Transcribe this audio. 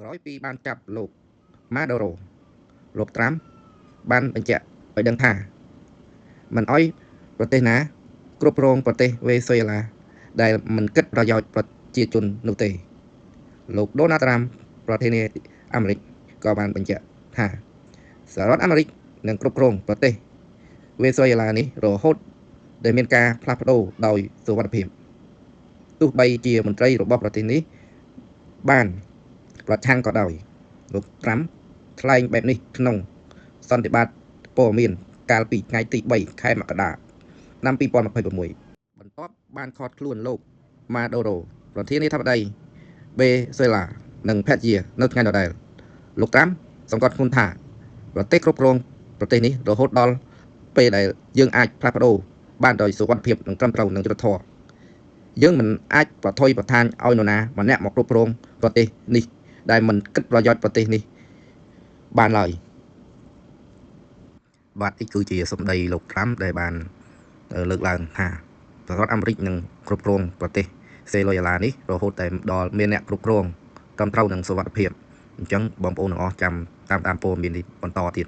ក្រោយពីបានចាប់លោកម៉ាដូរ៉ូលោកត្រាំបានបញ្ជាក់ឲ្យដឹងថាមិនអោយប្រទេសណាគ្រប់គ្រងប្រទេសវេស៊ុយអេឡាដែលមិនគិតប្រយោជន៍ប្រជាជននោះទេលោកដូណាល់ត្រាំប្រធានាធិបតីអាមេរិកក៏បានបញ្ជាក់ថាសហរដ្ឋអាមេរិកនឹងគ្រប់គ្រងប្រទេសវេស៊ុយអេឡានេះរហូតដែលមានការផ្លាស់ប្ដូរដោយសុវត្ថិភាពទោះបីជាមន្ត្រីរបស់ប្រទេសនេះបានប្រឆាំងក៏ដោយលោកត្រាំថ្លែងបែបនេះក្នុងសន្និបាតព័ត៌មានកាលពីថ្ងៃទី3ខែមករាឆ្នាំ2026បន្ទាប់បានខកខ្លួនលោកម៉ាដូរ៉ូប្រធានាធិបតីវេស៊ុយអេឡានិងភរិយានៅថ្ងៃដដែលលោកត្រាំសង្កត់ធ្ងន់ថាប្រទេសគ្រប់គ្រងប្រទេសនេះរហូតដល់ពេលដែលយើងអាចផ្លាស់ប្ដូរបានដោយសុវត្ថិភាពនិងត្រឹមត្រូវនឹងយុត្តិធម៌យើងមិនអាចប្រថុយប្រឋានឲ្យនរណាម្នាក់មកគ្រប់គ្រងប្រទេសនេះដែលមិនគិតប្រយោជន៍ប្រទេសនេះបានឡើយបាទនេះគឺជាសម្ដីលោកត្រាំដែលបានលើកឡើងថាសហរដ្ឋអាមេរិកនឹងគ្រប់គ្រងប្រទេសវេស៊ុយអេឡានេះរហូតតែដល់មានអ្នកគ្រប់គ្រងត្រឹមត្រូវនឹងសុវត្ថិភាពអញ្ចឹងបងប្អូនទាំងអស់ចាំតាមព័ត៌មាននេះបន្តទៀត